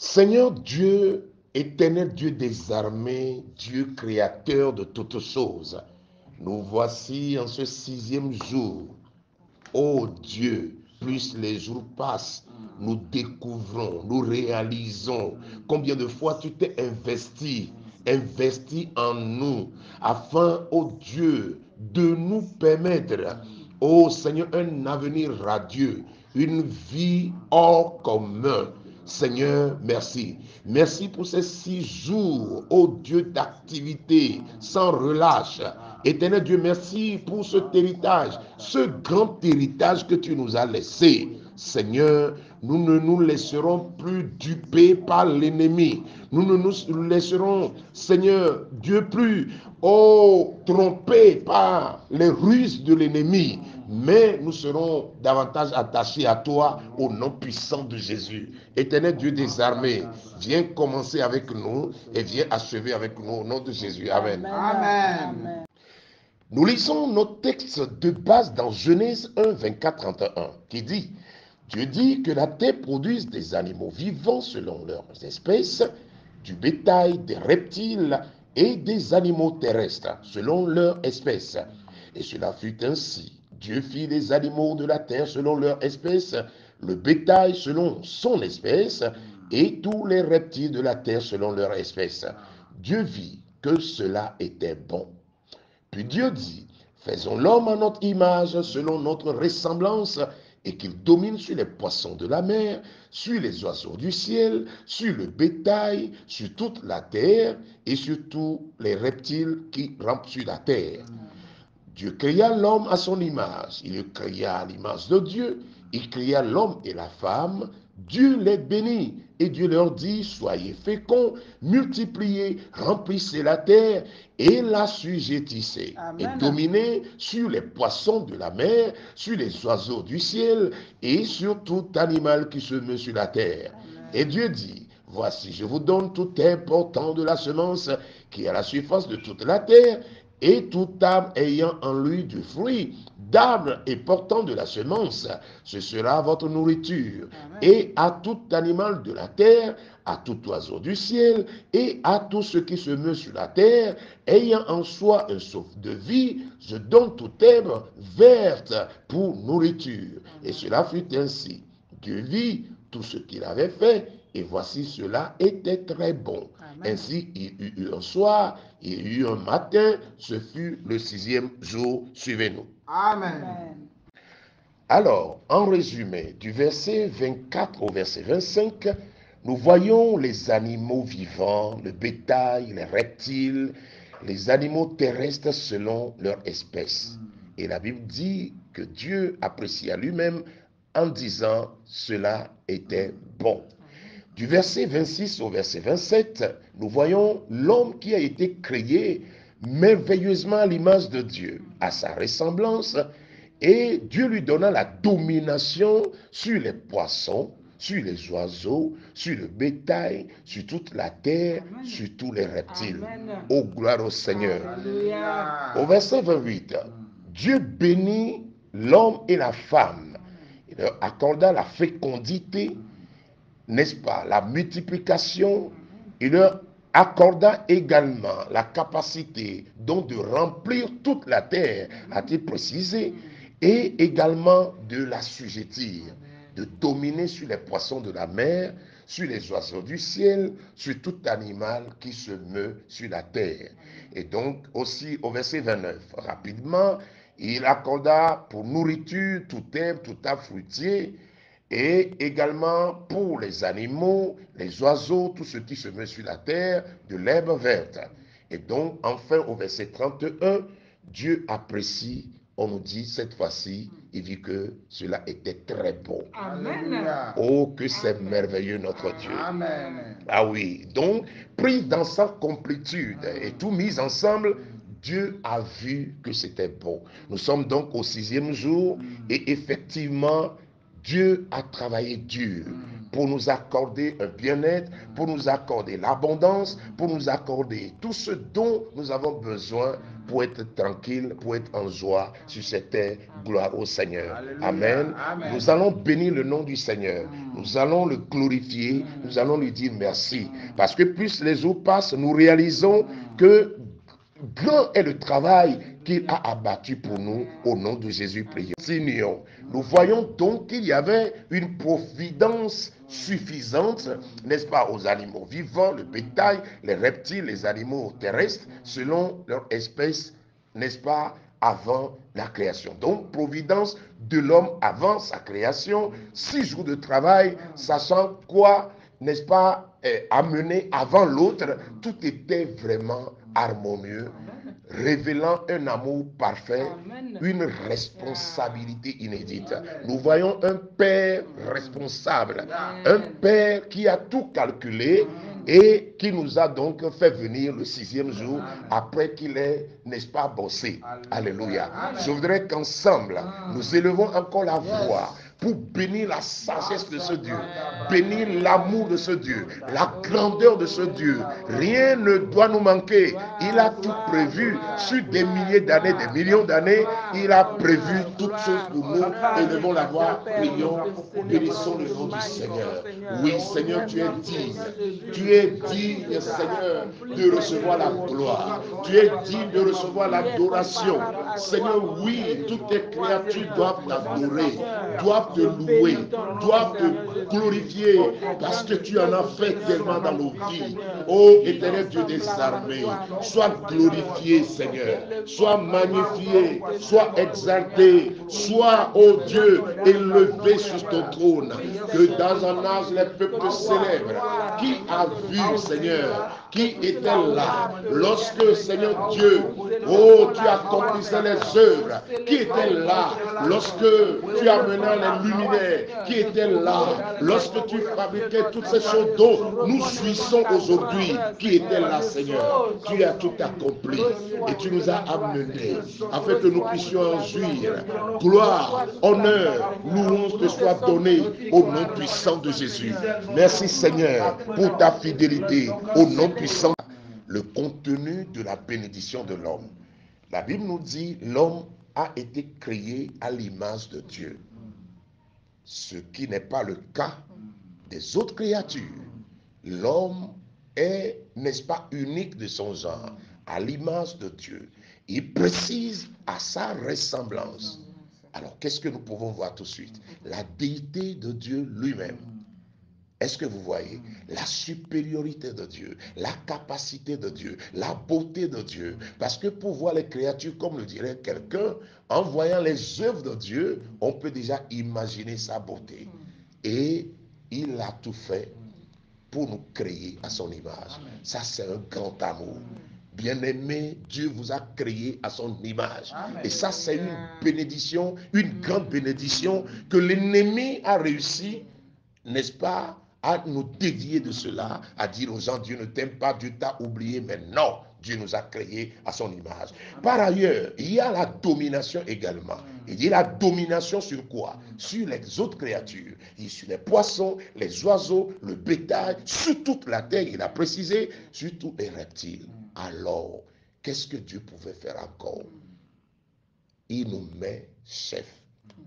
Seigneur Dieu, éternel Dieu des armées, Dieu créateur de toutes choses, nous voici en ce 6e jour. Ô Dieu, plus les jours passent, nous découvrons, nous réalisons combien de fois tu t'es investi en nous, afin, ô Dieu, de nous permettre, ô Seigneur, un avenir radieux, une vie hors commun. Seigneur, merci. Merci pour ces 6 jours, ô Dieu, d'activité sans relâche. Éternel Dieu, merci pour cet héritage, ce grand héritage que tu nous as laissé. Seigneur, nous ne nous laisserons plus duper par l'ennemi. Nous ne nous laisserons, Seigneur Dieu, plus, trompés par les ruses de l'ennemi. Mais nous serons davantage attachés à toi, au nom puissant de Jésus. Éternel Dieu des armées, viens commencer avec nous et viens achever avec nous au nom de Jésus. Amen. Amen. Nous lisons notre texte de base dans Genèse 1, 24-31, qui dit: Dieu dit que la terre produise des animaux vivants selon leurs espèces, du bétail, des reptiles et des animaux terrestres selon leur espèce. Et cela fut ainsi. Dieu fit les animaux de la terre selon leur espèce, le bétail selon son espèce, et tous les reptiles de la terre selon leur espèce. Dieu vit que cela était bon. Puis Dieu dit: faisons l'homme à notre image, selon notre ressemblance, et qu'il domine sur les poissons de la mer, sur les oiseaux du ciel, sur le bétail, sur toute la terre, et sur tous les reptiles qui rampent sur la terre. Dieu créa l'homme à son image. Il le créa à l'image de Dieu. Il créa l'homme et la femme. Dieu les bénit. Et Dieu leur dit: soyez féconds, multipliez, remplissez la terre et l'assujettissez. Et dominez sur les poissons de la mer, sur les oiseaux du ciel et sur tout animal qui se meut sur la terre. Amen. Et Dieu dit: voici, je vous donne tout herbe portant de la semence qui est à la surface de toute la terre, et tout arbre ayant en lui du fruit d'arbre et portant de la semence, ce sera votre nourriture. Amen. Et à tout animal de la terre, à tout oiseau du ciel, et à tout ce qui se meut sur la terre, ayant en soi un souffle de vie, je donne toute herbe verte pour nourriture. Amen. Et cela fut ainsi. Dieu vit tout ce qu'il avait fait, et voici cela était très bon. Amen. Ainsi il y eut un soir, il y eut un matin, ce fut le 6e jour. Suivez-nous. Amen. Alors, en résumé, du verset 24 au verset 25, nous voyons les animaux vivants, le bétail, les reptiles, les animaux terrestres selon leur espèce. Et la Bible dit que Dieu apprécia lui-même en disant: cela était bon. Du verset 26 au verset 27, nous voyons l'homme qui a été créé merveilleusement à l'image de Dieu, à sa ressemblance, et Dieu lui donna la domination sur les poissons, sur les oiseaux, sur le bétail, sur toute la terre, Amen. Sur tous les reptiles. Oh, gloire au Seigneur. Alléluia. Au verset 28, Dieu bénit l'homme et la femme. Il leur accorda la fécondité, n'est-ce pas, la multiplication. Il leur accorda également la capacité donc de remplir toute la terre, a-t-il précisé, et également de l'assujettir, de dominer sur les poissons de la mer, sur les oiseaux du ciel, sur tout animal qui se meut sur la terre. Et donc aussi au verset 29, rapidement, il accorda pour nourriture tout herbe, tout arbre fruitier, et également pour les animaux, les oiseaux, tout ce qui se met sur la terre, de l'herbe verte. Et donc, enfin, au verset 31, Dieu apprécie, on nous dit cette fois-ci, il dit que cela était très beau. Amen. Oh, que c'est merveilleux notre Dieu. Amen. Ah oui, donc, pris dans sa complétude et tout mis ensemble, Dieu a vu que c'était beau. Nous sommes donc au 6e jour et effectivement, Dieu a travaillé dur pour nous accorder un bien-être, pour nous accorder l'abondance, pour nous accorder tout ce dont nous avons besoin pour être tranquille, pour être en joie sur cette terre. Gloire au Seigneur. Alléluia. Amen. Amen. Nous allons bénir le nom du Seigneur. Nous allons le glorifier. Nous allons lui dire merci. Parce que plus les jours passent, nous réalisons que grand est le travail qu'il a abattu pour nous. Au nom de Jésus, prions. Signons. Nous voyons donc qu'il y avait une providence suffisante, n'est-ce pas, aux animaux vivants, le bétail, les reptiles, les animaux terrestres, selon leur espèce, n'est-ce pas, avant la création. Donc, providence de l'homme avant sa création, 6 jours de travail, sachant quoi, n'est-ce pas, amené avant l'autre, tout était vraiment harmonieux, révélant un amour parfait, une responsabilité inédite. Nous voyons un père responsable, un père qui a tout calculé et qui nous a donc fait venir le 6e jour après qu'il ait, n'est-ce pas, bossé. Alléluia. Je voudrais qu'ensemble, nous élevons encore la voix pour bénir la sagesse de ce Dieu, bénir l'amour de ce Dieu, la grandeur de ce Dieu. Rien ne doit nous manquer. Il a tout prévu sur des milliers d'années, des millions d'années. Il a prévu toutes choses pour nous. Élevons la voix, prions, bénissons le nom du Seigneur. Oui, Seigneur, tu es digne. Tu es digne, Seigneur, de recevoir la gloire. Tu es digne de recevoir l'adoration. Seigneur, oui, toutes tes créatures doivent t'adorer, doivent te louer, doivent te glorifier, parce que tu en as fait tellement dans nos vies. Ô éternel Dieu des armées, sois glorifié, Seigneur, sois magnifié, sois exalté, sois, ô Dieu, élevé sur ton trône, que dans un âge les peuples célèbrent. Qui a vu, Seigneur, qui était là lorsque, Seigneur Dieu, oh, tu accomplissais les œuvres, qui était là lorsque tu amenais les luminaires, qui était là lorsque tu fabriquais toutes ces choses dont nous jouissons aujourd'hui, qui était là, Seigneur. Tu as tout accompli et tu nous as amenés afin que nous puissions en jouir. Gloire, honneur, louange te soit donnée au nom puissant de Jésus. Merci, Seigneur, pour ta fidélité au nom puissant. Le contenu de la bénédiction de l'homme. La Bible nous dit l'homme a été créé à l'image de Dieu, ce qui n'est pas le cas des autres créatures. L'homme est, n'est-ce pas, unique de son genre, à l'image de Dieu. Il précise à sa ressemblance. Alors, qu'est-ce que nous pouvons voir tout de suite? La déité de Dieu lui-même. Est-ce que vous voyez la supériorité de Dieu, la capacité de Dieu, la beauté de Dieu? Parce que pour voir les créatures, comme le dirait quelqu'un, en voyant les œuvres de Dieu, on peut déjà imaginer sa beauté. Et il a tout fait pour nous créer à son image. Ça, c'est un grand amour. Bien-aimé, Dieu vous a créé à son image. Et ça, c'est une bénédiction, une grande bénédiction que l'ennemi a réussi, n'est-ce pas, à nous dévier de cela, à dire aux gens, Dieu ne t'aime pas, Dieu t'a oublié, mais non, Dieu nous a créés à son image. Par ailleurs, il y a la domination également. Il dit la domination sur quoi? Sur les autres créatures. Sur les poissons, les oiseaux, le bétail, sur toute la terre, il a précisé, sur tous les reptiles. Alors, qu'est-ce que Dieu pouvait faire encore? Il nous met chef,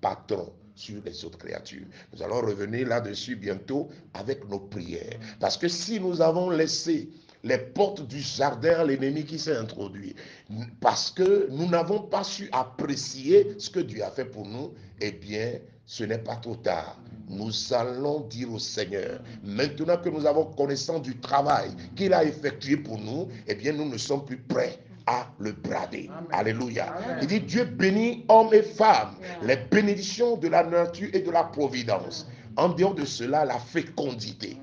patron sur les autres créatures. Nous allons revenir là-dessus bientôt avec nos prières. Parce que si nous avons laissé les portes du jardin à l'ennemi qui s'est introduit, parce que nous n'avons pas su apprécier ce que Dieu a fait pour nous, eh bien, ce n'est pas trop tard. Nous allons dire au Seigneur, maintenant que nous avons connaissance du travail qu'il a effectué pour nous, eh bien, nous ne sommes plus prêts à le brader. Amen. Alléluia. Amen. Il dit, Dieu bénit hommes et femmes, les bénédictions de la nature et de la providence. En dehors de cela, la fécondité,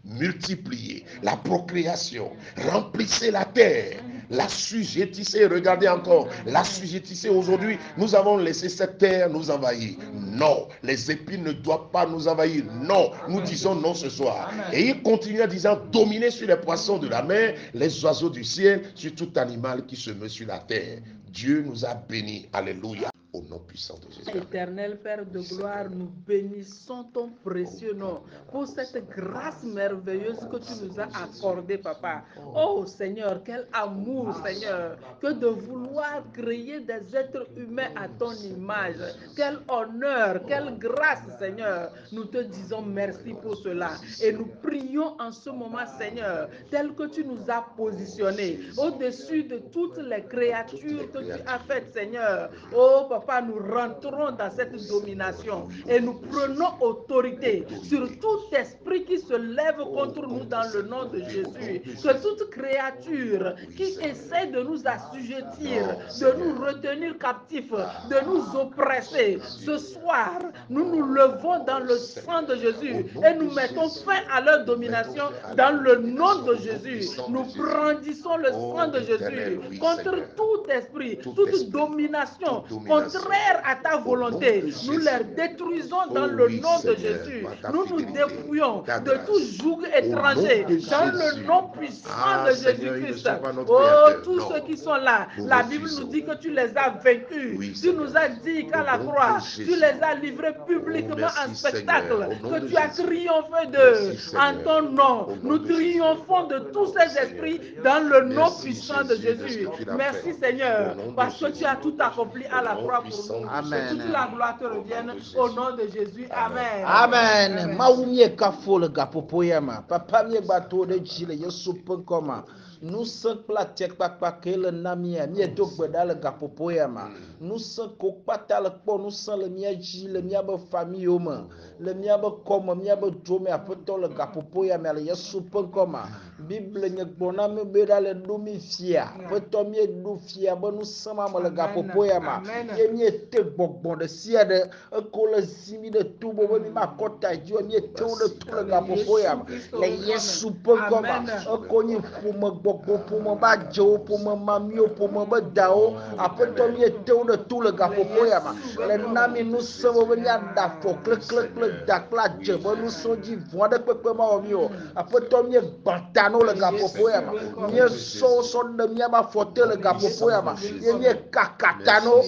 multiplier, la procréation, remplissez la terre, l'assujettissez. Regardez encore, l'assujettissez. Aujourd'hui, nous avons laissé cette terre nous envahir. Non, les épines ne doivent pas nous envahir. Non, nous disons non ce soir. Et il continue en disant, dominez sur les poissons de la mer, les oiseaux du ciel, sur tout animal qui se meut sur la terre. Dieu nous a bénis. Alléluia. Au nom puissant de Jésus. Amen. Éternel Père de gloire, nous bénissons ton précieux nom pour cette grâce merveilleuse que tu nous as accordée, Papa. Oh Seigneur, quel amour, Seigneur, que de vouloir créer des êtres humains à ton image. Quel honneur, quelle grâce, Seigneur. Nous te disons merci pour cela. Et nous prions en ce moment, Seigneur, tel que tu nous as positionnés au-dessus de toutes les créatures que tu as faites, Seigneur. Oh Papa, nous rentrons dans cette domination et nous prenons autorité sur tout esprit qui se lève contre nous dans le nom de Jésus. Que toute créature qui essaie de nous assujettir, de nous retenir captifs, de nous oppresser, ce soir, nous nous levons dans le sang de Jésus et nous mettons fin à leur domination dans le nom de Jésus. Nous brandissons le sang de Jésus contre tout esprit, toute domination contraire à ta volonté. Nous les détruisons dans le nom de Jésus. Nous nous dépouillons de tout joug étranger dans le nom puissant de Jésus-Christ. Oh, tous ceux qui sont là, la Bible nous dit que tu les as vaincus. Tu nous as dit qu'à la croix, tu les as livrés publiquement en spectacle, que tu as triomphé d'eux en ton nom. Nous triomphons de tous ces esprits dans le nom puissant de Jésus. Merci Seigneur, parce que tu as tout accompli à la croix pour nous. Que toute la gloire te revienne au nom de Jésus. Amen. Amen. Maoumie kafo le gapopoyama. Papa mie bato de chile yesu penkoma. Nous sommes platek pakpake le namia mie dogbe dans le gapopoyama. Nous sommes kokpata le po nous sommes le mia ji le mia be famille homme. Le mia be comme mia be drome apeto le gapopoyama le yesu penkoma. Bible nye gbona me be dans le domi fia. Peto mie do fia be nous sommes le gapopoyama. Ye mie te gbogbo de sia de ko le zimi de tout bo mi ma kota ji mie te de tout le gapopoyama. Le yesu penkoma. Ko nyi fume gbogbo pour me badjo pour me mamio pour me bedao apeto mi eteu de tout le gapopoyama le nami nous sommes venia da fo klek dakla djebo nous sommes dit voix de pepe ma omio apeto mi bantano le gapopoyama mi so de mi ba fote le gapopoyama mi kakatano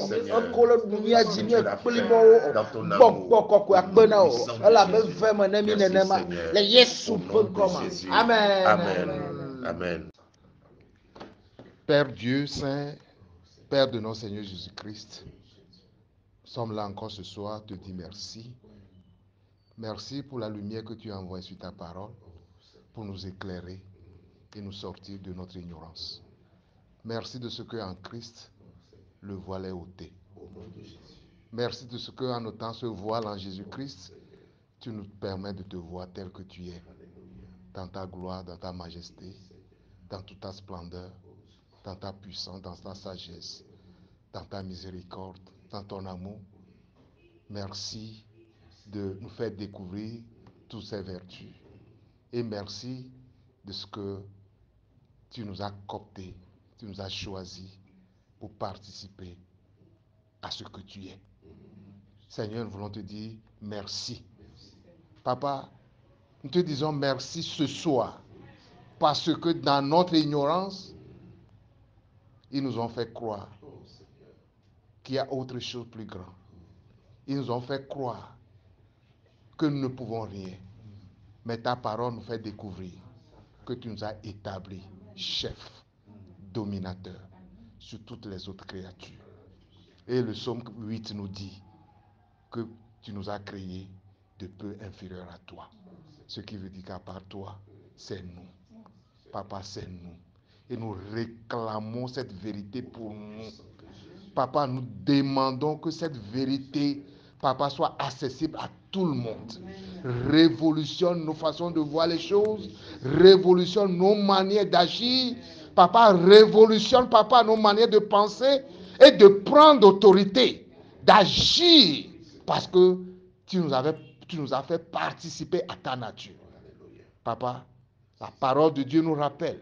ko le dunia ji mi plimo bokko ko akpena o la be vema na mi nenema le yesu penkoma amen Amen. Père Dieu Saint, Père de notre Seigneur Jésus-Christ, nous sommes là encore ce soir, te dire merci. Merci pour la lumière que tu as envoyée sur ta parole, pour nous éclairer et nous sortir de notre ignorance. Merci de ce qu'en Christ, le voile est ôté. Merci de ce qu'en ôtant ce voile en Jésus-Christ, tu nous permets de te voir tel que tu es, dans ta gloire, dans ta majesté, dans toute ta splendeur, dans ta puissance, dans ta sagesse, dans ta miséricorde, dans ton amour. Merci de nous faire découvrir toutes ces vertus. Et merci de ce que tu nous as cooptés, tu nous as choisis pour participer à ce que tu es. Seigneur, nous voulons te dire merci. Papa, nous te disons merci ce soir, parce que dans notre ignorance, ils nous ont fait croire qu'il y a autre chose plus grande. Ils nous ont fait croire que nous ne pouvons rien. Mais ta parole nous fait découvrir que tu nous as établis chef, dominateur sur toutes les autres créatures. Et le psaume 8 nous dit que tu nous as créés de peu inférieurs à toi. Ce qui veut dire qu'à part toi, c'est nous. Papa, c'est nous. Et nous réclamons cette vérité pour nous. Papa, nous demandons que cette vérité, Papa, soit accessible à tout le monde. Révolutionne nos façons de voir les choses. Révolutionne nos manières d'agir. Papa, révolutionne, Papa, nos manières de penser et de prendre autorité, d'agir, parce que tu nous as fait participer à ta nature. Papa, la parole de Dieu nous rappelle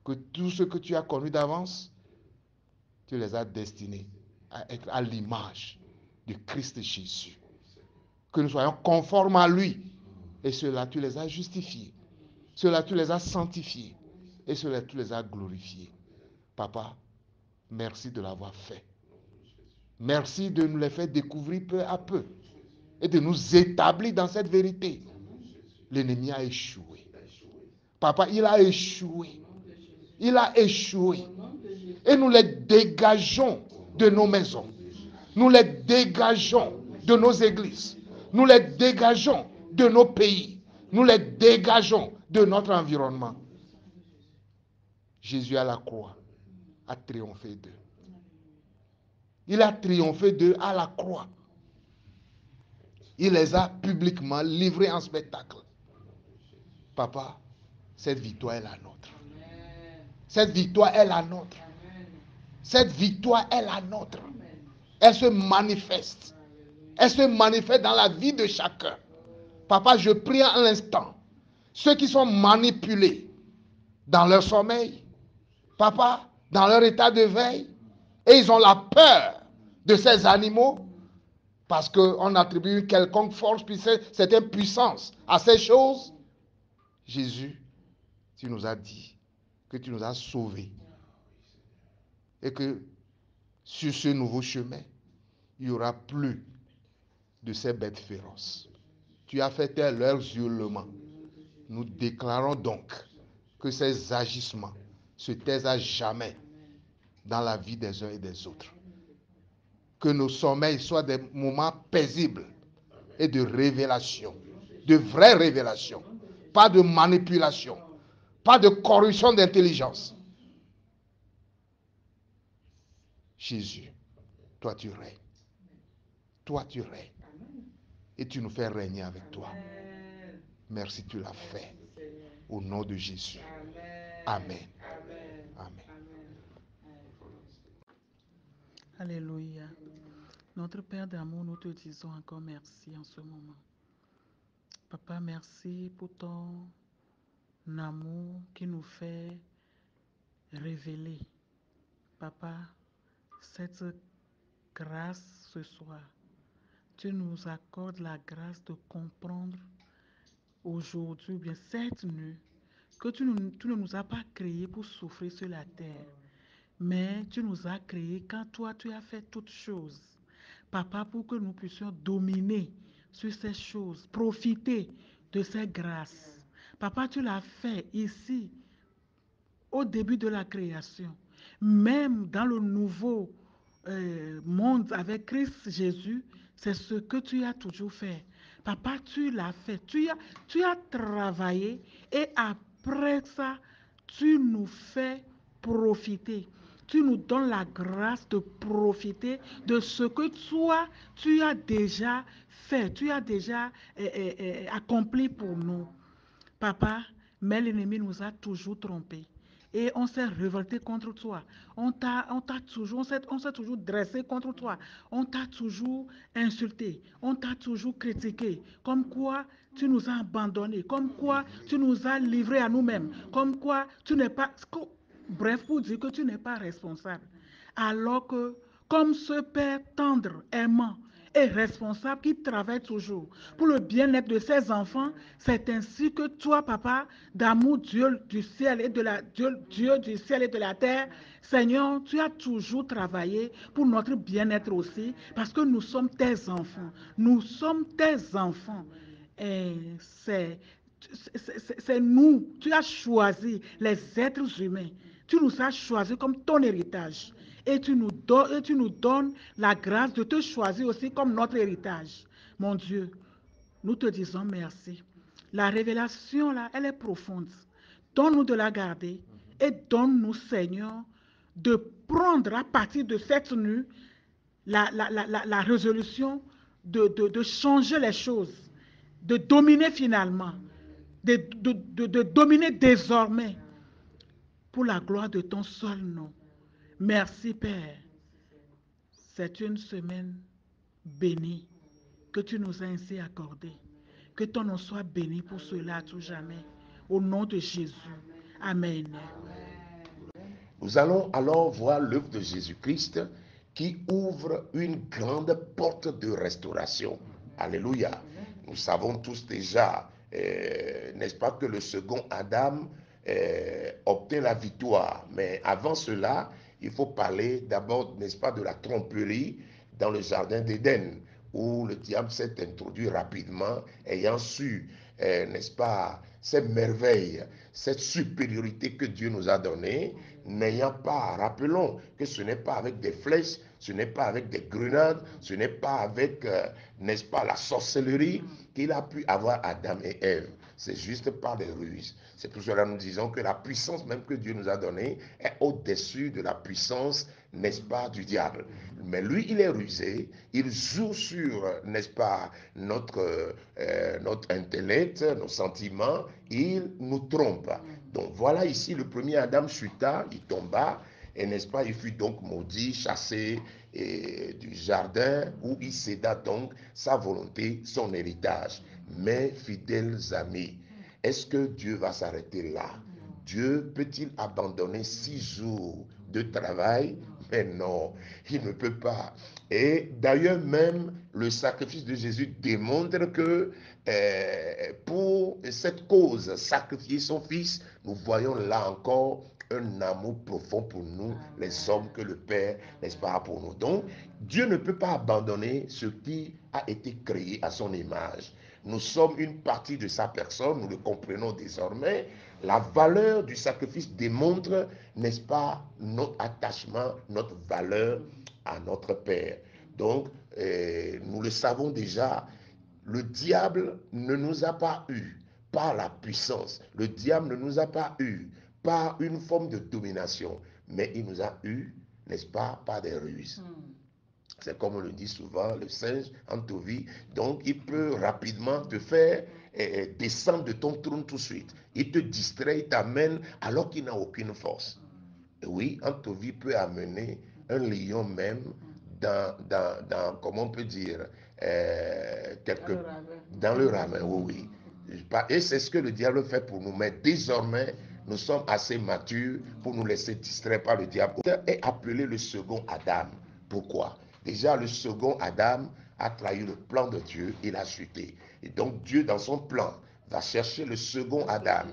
que tout ce que tu as connu d'avance, tu les as destinés à être à l'image de Christ Jésus. Que nous soyons conformes à lui. Et cela, tu les as justifiés. Cela, tu les as sanctifiés. Et cela, tu les as glorifiés. Papa, merci de l'avoir fait. Merci de nous les faire découvrir peu à peu et de nous établir dans cette vérité. L'ennemi a échoué. Papa, il a échoué. Il a échoué. Et nous les dégageons de nos maisons. Nous les dégageons de nos églises. Nous les dégageons de nos pays. Nous les dégageons de notre environnement. Jésus à la croix a triomphé d'eux. Il a triomphé d'eux à la croix. Il les a publiquement livrés en spectacle. Papa, cette victoire est la nôtre. Cette victoire est la nôtre. Cette victoire est la nôtre. Elle se manifeste. Elle se manifeste dans la vie de chacun. Papa, je prie à l'instant. Ceux qui sont manipulés dans leur sommeil, papa, dans leur état de veille, et ils ont la peur de ces animaux, parce qu'on attribue une quelconque force, certaine puissance à ces choses. Jésus, tu nous as dit que tu nous as sauvés. Et que sur ce nouveau chemin, il n'y aura plus de ces bêtes féroces. Tu as fait taire leurs hurlements. Nous déclarons donc que ces agissements se taisent à jamais dans la vie des uns et des autres. Que nos sommeils soient des moments paisibles et de révélation, de vraie révélation, pas de manipulation, pas de corruption d'intelligence. Jésus, toi tu règnes. Toi tu règnes. Et tu nous fais régner avec toi. Merci, tu l'as fait. Au nom de Jésus. Amen. Amen. Alléluia. Notre Père d'amour, nous te disons encore merci en ce moment. Papa, merci pour ton amour qui nous fait révéler, Papa, cette grâce ce soir. Tu nous accordes la grâce de comprendre aujourd'hui, bien cette nuit, que tu ne nous as pas créés pour souffrir sur la terre, mais tu nous as créés quand toi tu as fait toutes choses. Papa, pour que nous puissions dominer sur ces choses, profiter de ces grâces. Papa, tu l'as fait ici, au début de la création. Même dans le nouveau monde avec Christ Jésus, c'est ce que tu as toujours fait. Papa, tu l'as fait. Tu as travaillé et après ça, tu nous fais profiter. Tu nous donnes la grâce de profiter de ce que toi, tu as déjà fait, tu as déjà accompli pour nous. Papa, mais l'ennemi nous a toujours trompés. Et on s'est révolté contre toi. On s'est toujours dressé contre toi. On t'a toujours insulté. On t'a toujours critiqué. Comme quoi tu nous as abandonnés. Comme quoi tu nous as livrés à nous-mêmes. Comme quoi tu n'es pas... Bref, pour dire que tu n'es pas responsable. Alors que, comme ce Père tendre, aimant, et responsable qui travaille toujours pour le bien-être de ses enfants, c'est ainsi que toi, Papa, d'amour Dieu du ciel et de la Dieu du ciel et de la terre, Seigneur, tu as toujours travaillé pour notre bien-être aussi, parce que nous sommes tes enfants. Nous sommes tes enfants. Et c'est nous, tu as choisi les êtres humains. Tu nous as choisis comme ton héritage. Et tu nous donnes la grâce de te choisir aussi comme notre héritage. Mon Dieu, nous te disons merci. La révélation, là, elle est profonde. Donne-nous de la garder et donne-nous, Seigneur, de prendre à partir de cette nuit la résolution de changer les choses, de dominer finalement, de dominer désormais pour la gloire de ton seul nom. Merci, Père. C'est une semaine bénie que tu nous as ainsi accordée. Que ton nom soit béni pour cela à tout jamais. Au nom de Jésus. Amen. Nous allons alors voir l'œuvre de Jésus-Christ qui ouvre une grande porte de restauration. Alléluia. Nous savons tous déjà, n'est-ce pas, que le second Adam obtient la victoire. Mais avant cela, il faut parler d'abord, n'est-ce pas, de la tromperie dans le jardin d'Éden, où le diable s'est introduit rapidement, ayant su, n'est-ce pas, ces merveilles, cette supériorité que Dieu nous a donnée, n'ayant pas, rappelons que ce n'est pas avec des flèches, ce n'est pas avec des grenades, ce n'est pas avec, n'est-ce pas, la sorcellerie qu'il a pu avoir Adam et Ève. C'est juste par des ruses. C'est pour cela que nous disons que la puissance même que Dieu nous a donnée est au-dessus de la puissance, n'est-ce pas, du diable. Mais lui, il est rusé, il joue sur, n'est-ce pas, notre intellect, nos sentiments, il nous trompe. Donc voilà ici, le premier Adam chuta, il tomba, et n'est-ce pas, il fut donc maudit, chassé du jardin, où il céda donc sa volonté, son héritage. Mes fidèles amis, est-ce que Dieu va s'arrêter là? Dieu peut-il abandonner 6 jours de travail? Mais non, il ne peut pas. Et d'ailleurs même, le sacrifice de Jésus démontre que pour cette cause, sacrifier son Fils, nous voyons là encore un amour profond pour nous, les hommes que le Père, n'est-ce pas, pour nous. Donc, Dieu ne peut pas abandonner ce qui a été créé à son image. Nous sommes une partie de sa personne, nous le comprenons désormais. La valeur du sacrifice démontre, n'est-ce pas, notre attachement, notre valeur à notre Père. Donc, nous le savons déjà, le diable ne nous a pas eu par la puissance. Le diable ne nous a pas eu par une forme de domination, mais il nous a eu, n'est-ce pas, par des ruses. C'est comme on le dit souvent, le singe en Tovie. Donc, il peut rapidement te faire descendre de ton trône tout de suite. Il te distrait, il t'amène alors qu'il n'a aucune force. Et oui, en Tovie peut amener un lion même comment on peut dire, dans le ramin, oui. Et c'est ce que le diable fait pour nous. Mais désormais, nous sommes assez matures pour nous laisser distraire par le diable. Et appeler le second Adam. Pourquoi? Déjà, le second Adam a trahi le plan de Dieu, il a chuté. Et donc, Dieu, dans son plan, va chercher le second Adam.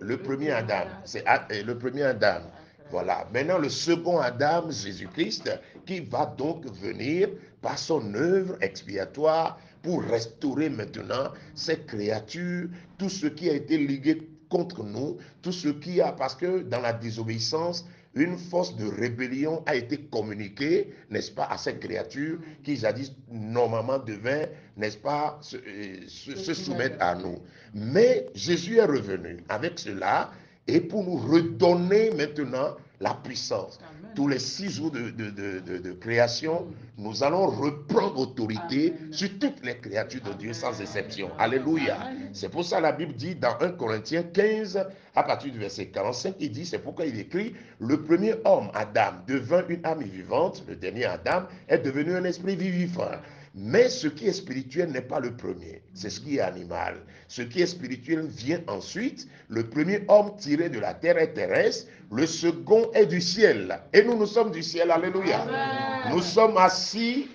Le premier Adam, c'est le premier Adam. Voilà. Maintenant, le second Adam, Jésus-Christ, qui va donc venir par son œuvre expiatoire pour restaurer maintenant ces créatures, tout ce qui a été ligué contre nous, tout ce qui a, parce que dans la désobéissance, une force de rébellion a été communiquée, n'est-ce pas, à ces créatures qui jadis normalement devaient, n'est-ce pas, se soumettre à nous. Mais Jésus est revenu avec cela et pour nous redonner maintenant la puissance. Amen. Tous les 6 jours de création, nous allons reprendre autorité sur toutes les créatures de Dieu sans exception. Alléluia. C'est pour ça que la Bible dit dans 1 Corinthiens 15, à partir du verset 45, il dit, c'est pourquoi il écrit, le premier homme, Adam, devint une âme vivante, le dernier Adam est devenu un esprit vivant. Mais ce qui est spirituel n'est pas le premier, c'est ce qui est animal. Ce qui est spirituel vient ensuite. Le premier homme tiré de la terre est terrestre, le second est du ciel. Et nous sommes du ciel, alléluia. Amen. Nous sommes assis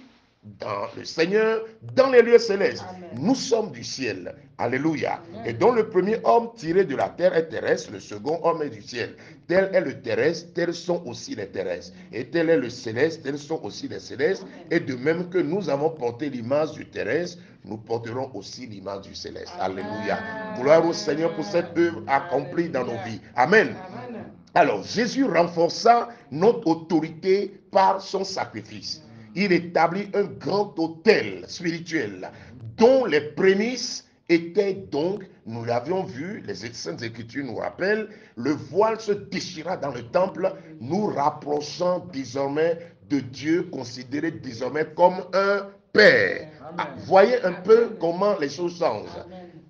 dans le Seigneur, dans les lieux célestes. Amen. Nous sommes du ciel, alléluia. Amen. Et donc le premier homme tiré de la terre est terrestre, le second homme est du ciel. Tel est le terrestre, tels sont aussi les terrestres. Et tel est le céleste, tels sont aussi les célestes. Et de même que nous avons porté l'image du terrestre, nous porterons aussi l'image du céleste. Alléluia. Gloire au Seigneur pour cette œuvre accomplie dans nos vies. Amen. Amen. Alors, Jésus renforça notre autorité par son sacrifice. Il établit un grand autel spirituel dont les prémices étaient donc, nous l'avions vu, les Saintes Écritures nous rappellent, le voile se déchira dans le temple, nous rapprochant désormais de Dieu, considéré désormais comme un Père. Ah, voyez un peu comment les choses changent.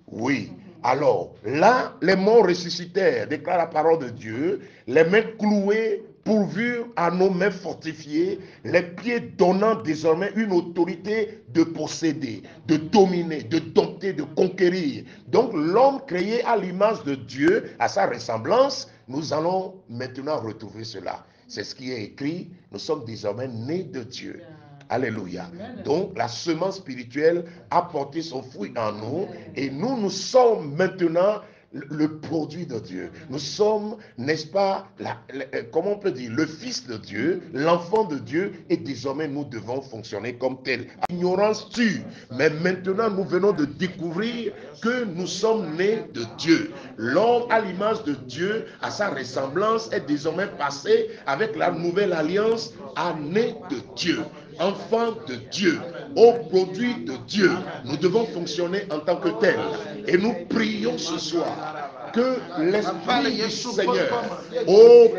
Oui. Alors, là, les morts ressuscitèrent, déclare la parole de Dieu, les mains clouées, pourvus à nos mains fortifiées, les pieds donnant désormais une autorité de posséder, de dominer, de dompter, de conquérir. Donc, l'homme créé à l'image de Dieu, à sa ressemblance, nous allons maintenant retrouver cela. C'est ce qui est écrit, nous sommes désormais nés de Dieu. Alléluia. Donc la semence spirituelle a porté son fruit en nous et nous sommes maintenant le produit de Dieu. Nous sommes, n'est-ce pas, comment on peut dire, le fils de Dieu, l'enfant de Dieu, et désormais nous devons fonctionner comme tel. Ignorance tue, mais maintenant nous venons de découvrir que nous sommes nés de Dieu. L'homme à l'image de Dieu, à sa ressemblance, est désormais passé avec la nouvelle alliance à né de Dieu. Enfant de Dieu, au produit de Dieu. Nous devons fonctionner en tant que tel. Et nous prions ce soir que l'Esprit du Seigneur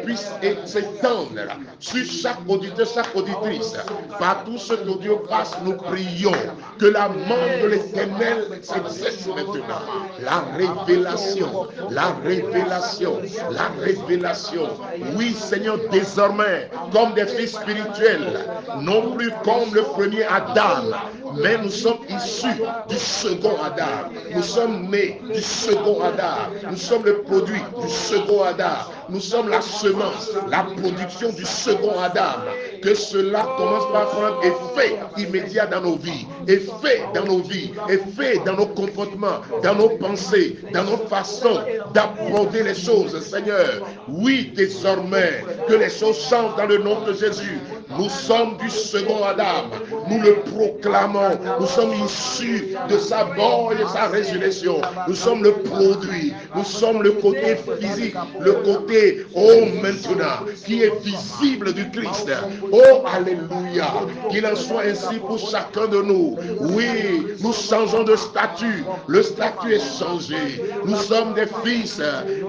puisse s'étendre sur chaque auditeur, chaque auditrice. Partout ce que Dieu passe, nous prions que la main de l'Éternel s'exerce maintenant. La révélation, la révélation, la révélation. Oui, Seigneur, désormais, comme des fils spirituels, non plus comme le premier Adam, mais nous sommes issus du second Adam. Nous sommes nés du second Adam. Nous sommes le produit du second Adam. Nous sommes la semence, la production du second Adam. Que cela commence par prendre effet immédiat dans nos vies, effet dans nos vies, effet dans nos comportements, dans nos pensées, dans nos façons d'aborder les choses, Seigneur. Oui, désormais, que les choses changent dans le nom de Jésus. Nous sommes du second Adam. Nous le proclamons. Nous sommes issus de sa mort et de sa résurrection. Nous sommes le produit. Nous sommes le côté physique, le côté, maintenant, qui est visible du Christ. Oh, alléluia. Qu'il en soit ainsi pour chacun de nous. Oui, nous changeons de statut. Le statut est changé. Nous sommes des fils,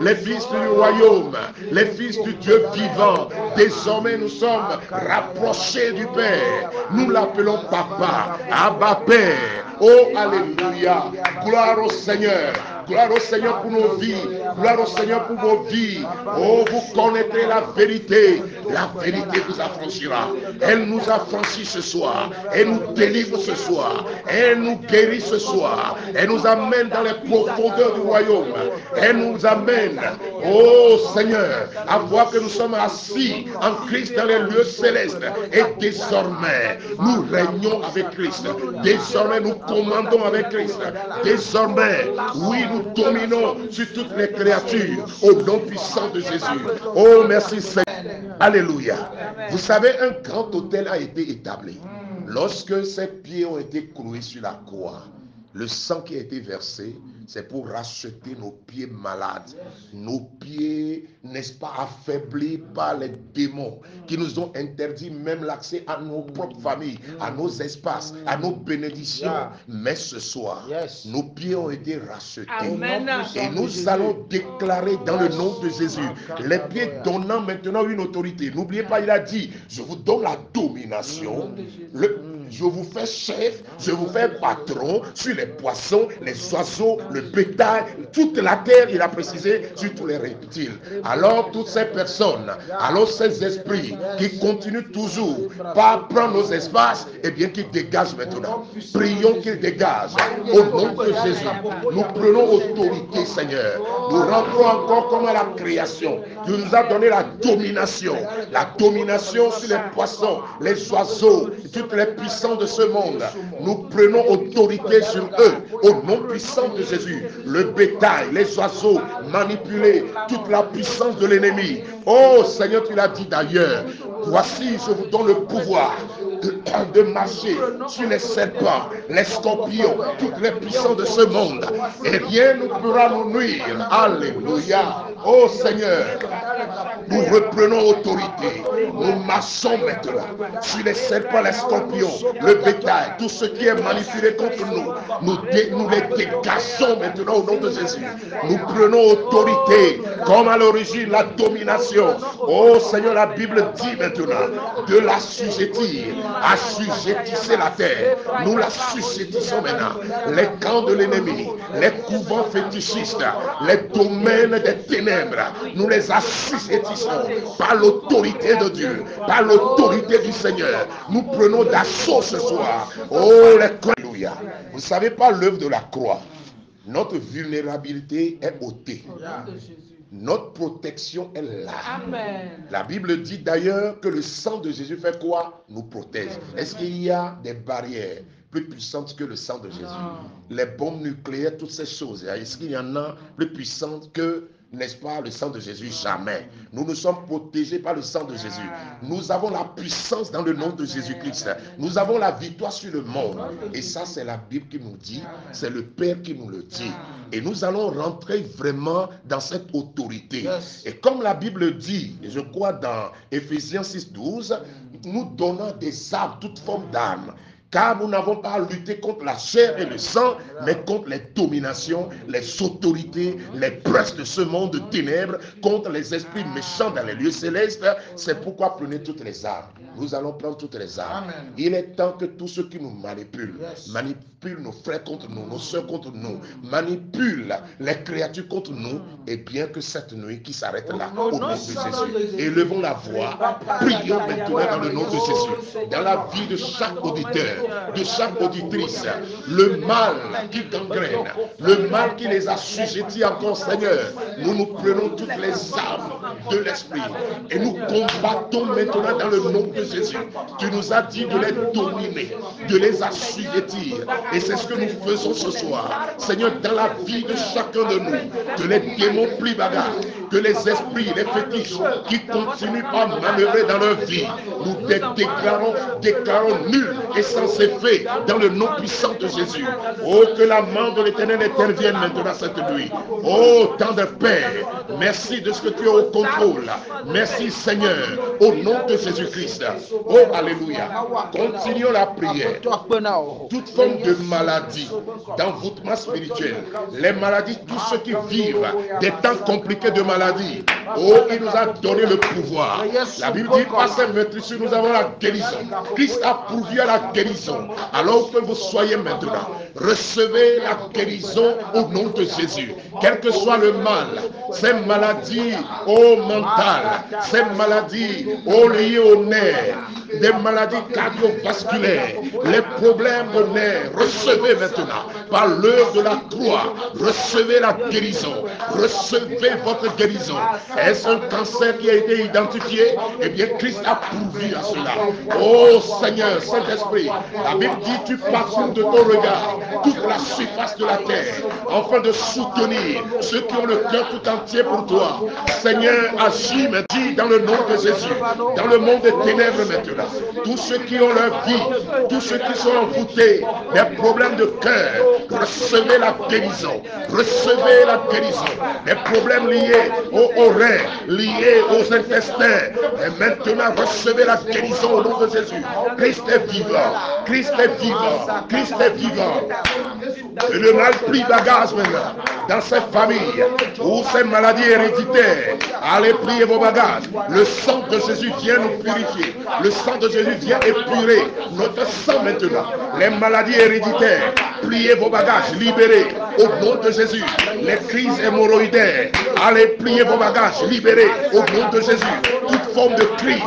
les fils du royaume, les fils du Dieu vivant. Désormais, nous sommes rapprochés du Père. Nous l'appelons Papa, Abba Père. Oh, alléluia. Gloire au Seigneur. Gloire au Seigneur pour nos vies. Gloire au Seigneur pour vos vies. Oh, vous connaîtrez la vérité. La vérité vous affranchira. Elle nous affranchit ce soir. Elle nous délivre ce soir. Elle nous guérit ce soir. Elle nous amène dans les profondeurs du royaume. Elle nous amène, oh Seigneur, à voir que nous sommes assis en Christ dans les lieux célestes. Et désormais, nous régnons avec Christ. Désormais, nous commandons avec Christ. Désormais, oui, nous dominons sur toutes les créatures au nom puissant de Jésus. Oh, merci Seigneur. Alléluia. Vous savez, un grand autel a été établi. Lorsque ses pieds ont été cloués sur la croix, le sang qui a été versé, c'est pour racheter nos pieds malades, nos pieds, n'est-ce pas, affaiblis par les démons qui nous ont interdit même l'accès à nos propres familles, à nos espaces, à nos bénédictions. Mais ce soir, nos pieds ont été rachetés. Amen. Et nous allons déclarer dans le nom de Jésus, les pieds donnant maintenant une autorité. N'oubliez pas, il a dit, je vous donne la domination. Je vous fais chef, je vous fais patron sur les poissons, les oiseaux, le bétail, toute la terre, il a précisé, sur tous les reptiles. Alors toutes ces personnes, alors ces esprits qui continuent toujours par prendre nos espaces, eh bien qu'ils dégagent maintenant. Prions qu'ils dégagent. Au nom de Jésus, nous prenons autorité, Seigneur. Nous rentrons encore comme à la création. Tu nous as donné la domination sur les poissons, les oiseaux, toutes les puissances de ce monde. Nous prenons autorité sur eux au nom puissant de Jésus. Le bétail, les oiseaux manipulés, toute la puissance de l'ennemi. Oh Seigneur, tu l'as dit d'ailleurs. Voici, je vous donne le pouvoir de marcher sur les serpents, les scorpions, toutes les puissances de ce monde. Et rien ne pourra nous nuire. Alléluia. Oh Seigneur, nous reprenons autorité. Nous marchons maintenant sur les serpents, les scorpions, le bétail, tout ce qui est manipulé contre nous. Nous les dégageons maintenant au nom de Jésus. Nous prenons autorité comme à l'origine la domination. Oh Seigneur, la Bible dit maintenant de l'assujettir. Assujettissez la terre. Nous l'assujettissons maintenant. Les camps de l'ennemi, les couvents fétichistes, les domaines des ténèbres, nous les assujettissons par l'autorité de Dieu, par l'autorité du Seigneur. Nous prenons d'assaut ce soir. Oh, alléluia. Vous ne savez pas l'œuvre de la croix. Notre vulnérabilité est ôtée. Notre protection est là. Amen. La Bible dit d'ailleurs que le sang de Jésus fait quoi? Nous protège. Est-ce qu'il y a des barrières plus puissante que le sang de Jésus. Les bombes nucléaires, toutes ces choses, est-ce qu'il y en a plus puissantes que, n'est-ce pas, le sang de Jésus? Jamais. Nous nous sommes protégés par le sang de Jésus. Nous avons la puissance dans le nom de Jésus-Christ. Nous avons la victoire sur le monde. Et ça, c'est la Bible qui nous dit, c'est le Père qui nous le dit. Et nous allons rentrer vraiment dans cette autorité. Et comme la Bible dit, je crois dans Éphésiens 6:12, nous donnons des armes, toute forme d'armes. Car nous n'avons pas à lutter contre la chair et le sang, mais contre les dominations, les autorités, les princes de ce monde de ténèbres, contre les esprits méchants dans les lieux célestes. C'est pourquoi prenez toutes les armes. Nous allons prendre toutes les armes. Amen. Il est temps que tous ceux qui nous manipulent, manipulent nos frères contre nous, nos soeurs contre nous, manipulent les créatures contre nous, et bien que cette nuit qui s'arrête là, au nom de Jésus, élevons la voix, prions maintenant dans le nom de Jésus, dans la vie de chaque auditeur, de chaque auditrice, le mal qui gangrène, le mal qui les assujettit encore, Seigneur, nous prenons toutes les armes de l'esprit et nous combattons maintenant dans le nom de Jésus. Tu nous as dit de les dominer, de les assujettir, et c'est ce que nous faisons ce soir, Seigneur, dans la vie de chacun de nous, que les démons plus bagarres, que les esprits, les fétiches qui continuent à manœuvrer dans leur vie, nous déclarons nuls et sans effet dans le nom puissant de Jésus. Oh, que la main de l'Éternel intervienne maintenant cette nuit. Oh, tant de Père, merci de ce que tu es au contrôle. Merci Seigneur, au nom de Jésus-Christ. Oh, alléluia. Continuons la prière. Toute forme de maladie, d'envoûtement spirituel, les maladies, tous ceux qui vivent des temps compliqués de maladie, oh, il nous a donné le pouvoir. La Bible dit, par ses meurtrissures, nous avons la guérison. Christ a pourvu à la guérison. Alors que vous soyez maintenant, recevez la guérison au nom de Jésus. Quel que soit le mal, ces maladies, oh, mentales, ces maladies, oh, liées aux nerfs, des maladies cardiovasculaires, les problèmes de nerfs, recevez maintenant, par l'œuvre de la croix, recevez la guérison, recevez votre guérison. Est-ce un cancer qui a été identifié? Eh bien, Christ a pourvu à cela. Oh Seigneur, Saint-Esprit, la Bible dit, tu parcours de ton regard toute la surface de la terre, afin de soutenir ceux qui ont le cœur tout entier pour toi. Seigneur, agis maintenant dans le nom de Jésus, dans le monde des ténèbres maintenant. Tous ceux qui ont leur vie, tous ceux qui sont envoûtés, des problèmes de cœur, recevez la guérison, recevez la guérison. Des problèmes liés aux reins, liés aux intestins, et maintenant recevez la guérison au nom de Jésus. Christ est vivant, Christ est vivant, Christ est vivant. Et le mal pris bagage maintenant dans ces familles ou ces maladies héréditaires. Allez prier vos bagages. Le sang de Jésus vient nous purifier. Le sang de Jésus vient épurer notre sang maintenant. Les maladies héréditaires, pliez vos bagages, libérez au nom de Jésus. Les crises hémorroïdaires, allez plier vos bagages, libérez au nom de Jésus. Toute forme de crise,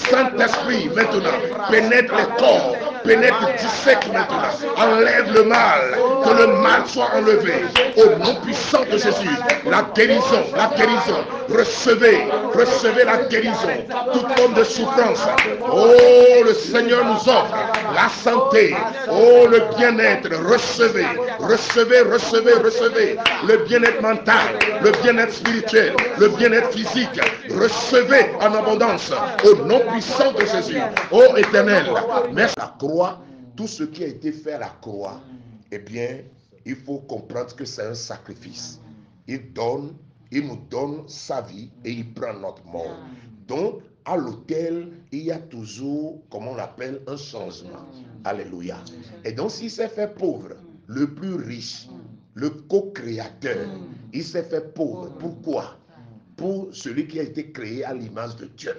Saint-Esprit maintenant pénètre les corps, pénètre, dissèque maintenant, enlève le mal, que le mal soit enlevé au nom puissant de Jésus. La guérison, recevez la guérison, toute forme de souffrance. Oh, le Seigneur nous offre la santé, oh, le bien-être, recevez le bien-être mental, le bien-être spirituel, le bien-être physique, recevez en abondance au nom puissant de Jésus. Oh Éternel, merci. La croix, tout ce qui a été fait à la croix, eh bien, il faut comprendre que c'est un sacrifice. Il nous donne sa vie et il prend notre mort. Donc, à l'autel, il y a toujours, comme on l'appelle, un changement. Alléluia. Et donc, s'il s'est fait pauvre, le plus riche, le co-créateur, il s'est fait pauvre. Pourquoi? Pour celui qui a été créé à l'image de Dieu.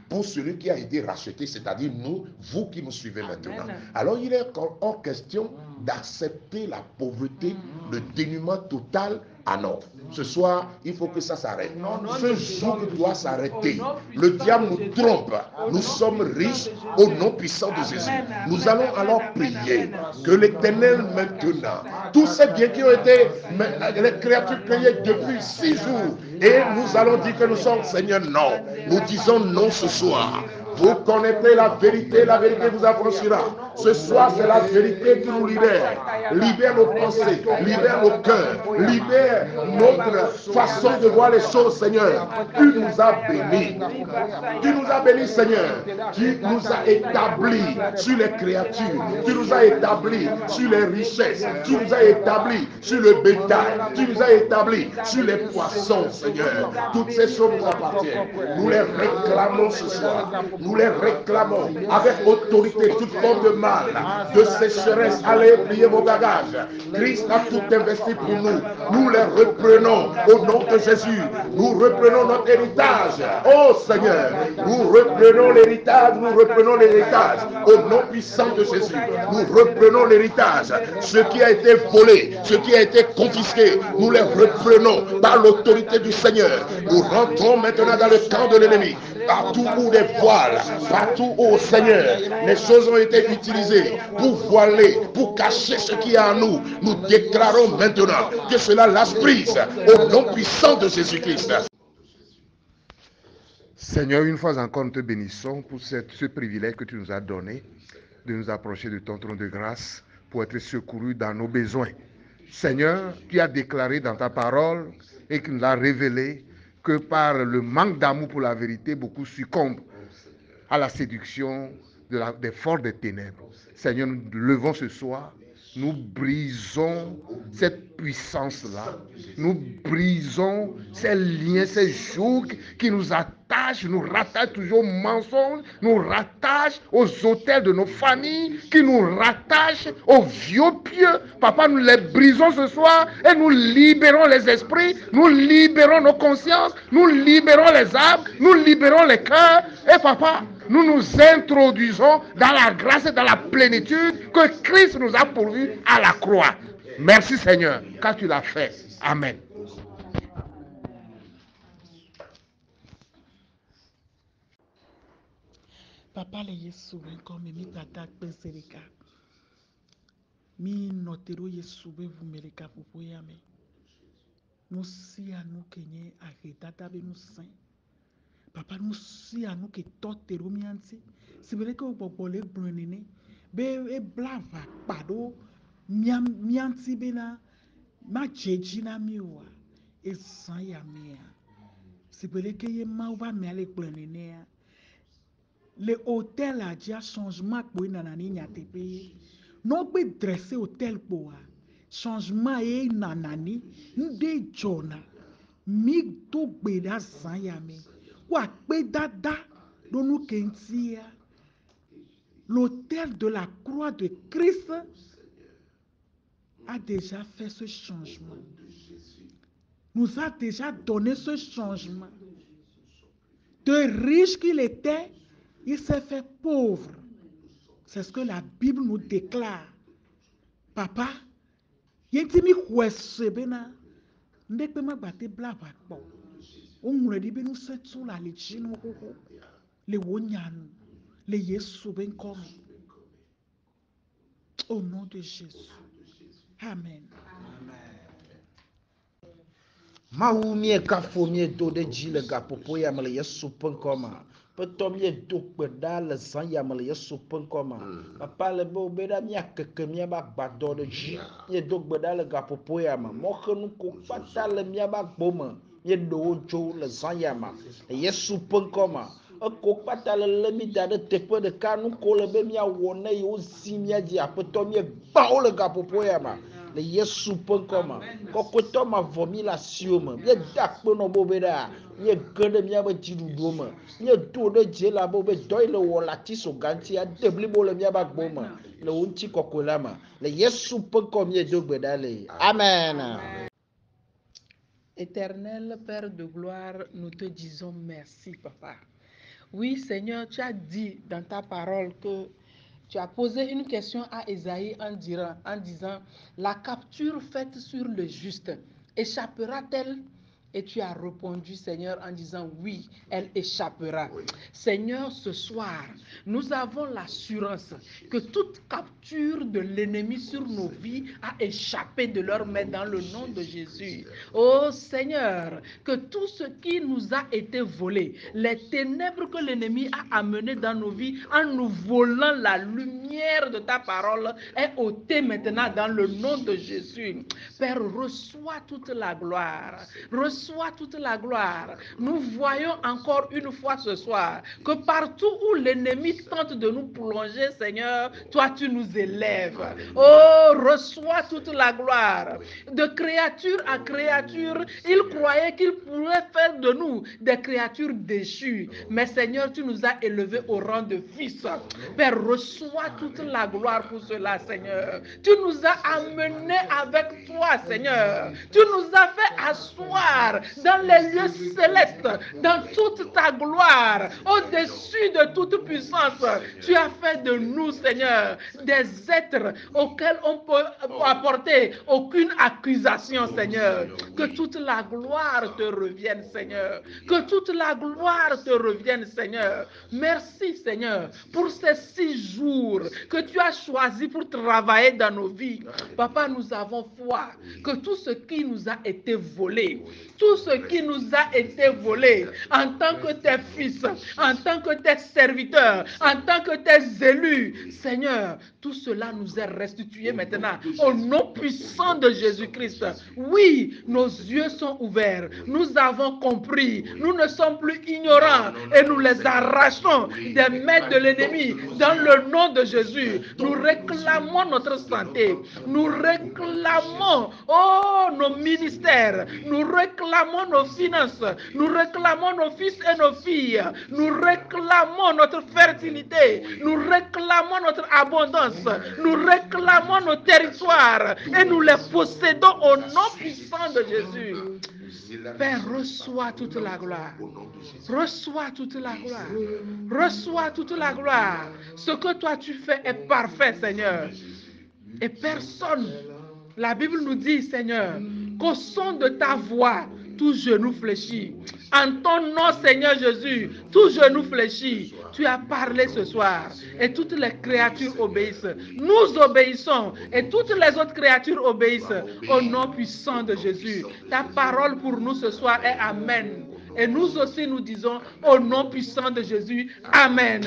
Pour celui qui a été racheté, c'est-à-dire nous, vous qui me suivez maintenant. Alors il est hors question d'accepter la pauvreté, le dénuement total. Ah non, ce soir, il faut que ça s'arrête. Ce jour doit s'arrêter. Le diable nous trompe. Nous sommes riches au nom puissant de Jésus. Nous allons alors prier que l'Éternel maintenant, tous ces biens qui ont été, les créatures créées depuis 6 jours, et nous allons dire que nous sommes Seigneur, non. Nous disons non ce soir. Vous connaîtrez la vérité vous affranchira. Ce soir, c'est la vérité qui nous libère. Libère nos pensées, libère nos cœurs, libère notre façon de voir les choses, Seigneur. Tu nous as bénis. Tu nous as bénis, Seigneur. Tu nous as établis sur les créatures. Tu nous as établis sur les richesses. Tu nous as établis sur le bétail. Tu nous as établis sur les poissons, Seigneur. Toutes ces choses nous appartiennent. Nous les réclamons ce soir. Nous les réclamons avec autorité, toute forme de mal, de sécheresse. Allez, pliez vos bagages. Christ a tout investi pour nous. Nous les reprenons au nom de Jésus. Nous reprenons notre héritage. Oh Seigneur, nous reprenons l'héritage. Nous reprenons l'héritage au nom puissant de Jésus. Nous reprenons l'héritage. Ce qui a été volé, ce qui a été confisqué, nous les reprenons par l'autorité du Seigneur. Nous rentrons maintenant dans le camp de l'ennemi. Partout où des voiles, partout où, Seigneur, les choses ont été utilisées pour voiler, pour cacher ce qui est en nous, nous déclarons maintenant que cela lâche prise au nom puissant de Jésus-Christ. Seigneur, une fois encore, nous te bénissons pour ce privilège que tu nous as donné de nous approcher de ton trône de grâce pour être secourus dans nos besoins. Seigneur, tu as déclaré dans ta parole et que nous l'as révélé que par le manque d'amour pour la vérité, beaucoup succombent à la séduction des forces des ténèbres. Seigneur, nous levons ce soir, nous brisons cette puissance-là, nous brisons ces liens, ces jougs qui nous attachent, nous rattachent toujours aux mensonges, nous rattachent aux autels de nos familles, qui nous rattachent aux vieux pieux. Papa, nous les brisons ce soir et nous libérons les esprits, nous libérons nos consciences, nous libérons les âmes, nous libérons les cœurs. Et papa, nous nous introduisons dans la grâce et dans la plénitude que Christ nous a pourvus à la croix. Merci Seigneur, car tu l'as fait. Amen. Papa le Yesu comme mi tata peserika. Mi notero Yesu be vumelika popoyame. Nous si à nous kenye arretata be nous saint. Papa nous si à nous que totero mianti. Si vrai que popo le bronene be e blava pado mianti bena ma jejina miwa e san ya mia. Si vrai que ye ma va me ale bronene. Le hôtel a déjà changement pour nanani nyatepe. Non peut dresser hôtel pour changement et nanani nde jona mi to gbeda sanyame wa gbedada donu kentia. L'hôtel de la croix de Christ a déjà fait ce changement. Nous a déjà donné ce changement. De riche qu'il était, il s'est fait pauvre. C'est ce que la Bible nous déclare. Papa, yentimi kwesebena ndekpe magbate blava kpo. Onwure di benu setu la le chinu koko. Le wonyanu, le Yesu ben come. Au nom de Jésus. Amen. Maumie kafo mie do de jile gapopo ya mele Yesu penkoma. Peto mie do peda le san ya mele Yesu penkoma. Papa le bo beda mia keke mia ba gbado de ji. Mie do gbeda le gapopo ya ma. Moke nu ko pata le mia ba gboma. Mie do jo le san ya ma. Yesu penkoma. Eko pata le mi da de tepe de ka nu ko le be mia wone yo si mia di apeto mie ba o le gapopo ya ma. Le Yesu penkoma. Kokoto ma vomi la sioma. Mie dakpe no bobeda. Mie gede mia be jidudoma. Mie do de je la bobe doi le wolati so ganti a debli bo le mia ba gboma. Le unti kokolama. Le Yesu penkom mie do gbedale. Amen. Éternel Père de gloire, nous te disons merci, Papa. Oui, Seigneur, tu as dit dans ta parole que tu as posé une question à Ésaïe en disant, la capture faite sur le juste échappera-t-elle Et tu as répondu, Seigneur, en disant oui, elle échappera. Seigneur, ce soir, nous avons l'assurance que toute capture de l'ennemi sur nos vies a échappé de leurs mains dans le nom de Jésus. Oh Seigneur, que tout ce qui nous a été volé, les ténèbres que l'ennemi a amenées dans nos vies en nous volant la lumière de ta parole est ôtée maintenant dans le nom de Jésus. Père, reçois toute la gloire. Reçois toute la gloire. Nous voyons encore une fois ce soir que partout où l'ennemi tente de nous plonger, Seigneur, toi tu nous élèves. Oh, reçois toute la gloire. De créature à créature, il croyait qu'il pourrait faire de nous des créatures déchues. Mais Seigneur, tu nous as élevés au rang de fils. Père, reçois toute la gloire pour cela, Seigneur. Tu nous as amenés avec toi, Seigneur. Tu nous as fait asseoir dans les lieux célestes, dans toute ta gloire, au-dessus de toute puissance. Tu as fait de nous, Seigneur, des êtres auxquels on peut apporter aucune accusation, Seigneur. Que toute la gloire te revienne, Seigneur. Que toute la gloire te revienne, Seigneur. Merci, Seigneur, pour ces 6 jours que tu as choisis pour travailler dans nos vies. Papa, nous avons foi que tout ce qui nous a été volé, tout ce qui nous a été volé en tant que tes fils, en tant que tes serviteurs, en tant que tes élus, Seigneur, tout cela nous est restitué maintenant au nom puissant de Jésus-Christ. Oui, nos yeux sont ouverts, nous avons compris, nous ne sommes plus ignorants et nous les arrachons des mains de l'ennemi dans le nom de Jésus. Nous réclamons notre santé, nous réclamons, oh, nos ministères, nous réclamons nos finances, nous réclamons nos fils et nos filles, nous réclamons notre fertilité, nous réclamons notre abondance, nous réclamons nos territoires et nous les possédons au nom puissant de Jésus. Père, reçois toute la gloire. Reçois toute la gloire. Reçois toute la gloire. Ce que toi tu fais est parfait, Seigneur. Et personne, la Bible nous dit, Seigneur, qu'au son de ta voix, tout genou fléchit. En ton nom, Seigneur Jésus, tout genou fléchit. Tu as parlé ce soir et toutes les créatures obéissent. Nous obéissons et toutes les autres créatures obéissent au nom puissant de Jésus. Ta parole pour nous ce soir est Amen. Et nous aussi nous disons au nom puissant de Jésus, Amen.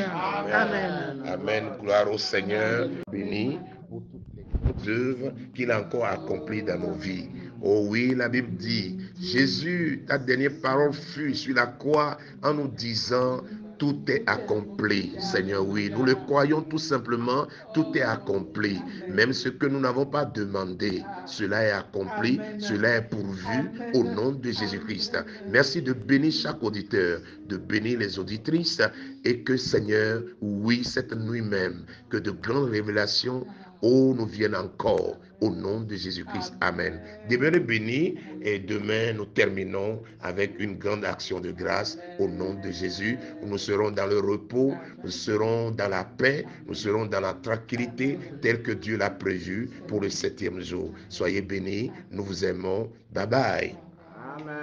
Amen. Amen. Gloire au Seigneur. Béni pour toutes les œuvres qu'il a encore accomplies dans nos vies. Oh oui, la Bible dit, Jésus, ta dernière parole fut sur la croix en nous disant, tout est accompli. Seigneur, oui, nous le croyons tout simplement, tout est accompli. Même ce que nous n'avons pas demandé, cela est accompli, cela est pourvu au nom de Jésus-Christ. Merci de bénir chaque auditeur, de bénir les auditrices et que, Seigneur, oui, cette nuit même, que de grandes révélations nous viennent encore au nom de Jésus-Christ. Amen. Demeurez bénis et demain nous terminons avec une grande action de grâce au nom de Jésus. Nous serons dans le repos, nous serons dans la paix, nous serons dans la tranquillité telle que Dieu l'a prévu pour le 7e jour. Soyez bénis, nous vous aimons. Bye bye.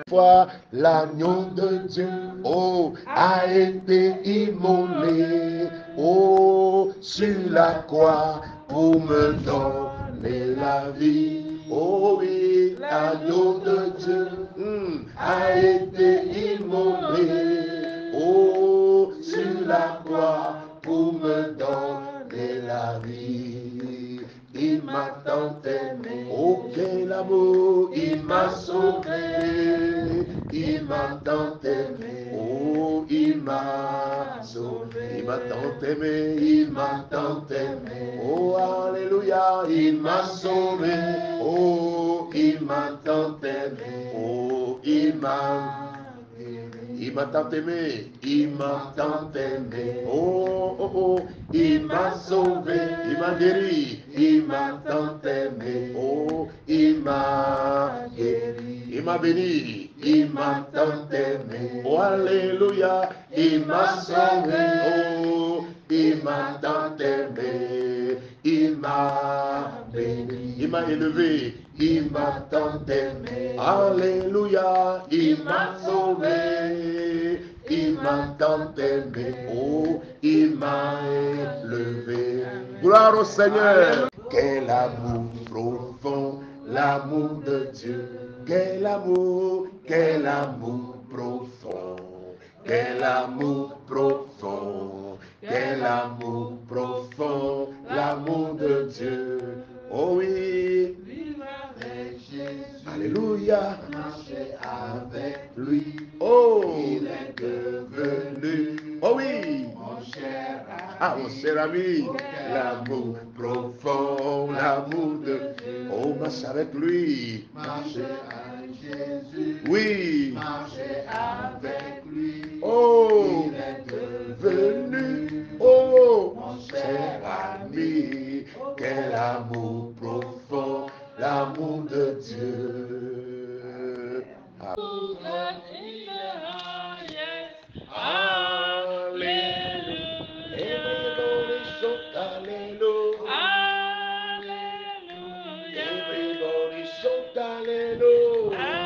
Fois l'agneau de Dieu, oh, a été immolé, oh, sur la croix pour me donner la vie. Oh oui, l'agneau de Dieu a été immolé, oh, sur la croix pour me donner la vie. Il m'a tant aimé, oh quel amour, il m'a sauvé, il m'a tant aimé, oh il m'a sauvé, il m'a tant aimé, il m'a tant aimé, oh alléluia, il m'a sauvé, oh il m'a tant aimé, oh il m'a tant aimé, il m'a tant aimé, oh, oh, oh, il m'a sauvé, il m'a guéri, il m'a tant aimé, oh, il m'a guéri, il m'a béni, il m'a tant aimé, oh, alléluia, il m'a sauvé, oh, il m'a tant aimé, il m'a béni, il m'a élevé, il m'a tant aimé, alléluia, il il m'a sauvé, il m'a tant aimé, oh, il m'a élevé. Gloire au Seigneur. Quel amour profond, l'amour de Dieu. Quel amour profond. Quel amour profond, quel amour profond, l'amour de Dieu. Oh oui, vivre avec Jésus. Alléluia, marcher avec lui. Oh, il est devenu. Oh oui, mon cher ami. Ah, mon cher ami, l'amour profond, l'amour de Dieu. Oh, marcher avec lui. Marcher avec Jésus. Oui, marcher avec lui. Oh, il est devenu, oh, mon cher ami, quel amour profond, l'amour de Dieu. Everybody shout hallelujah. Everybody shout hallelujah.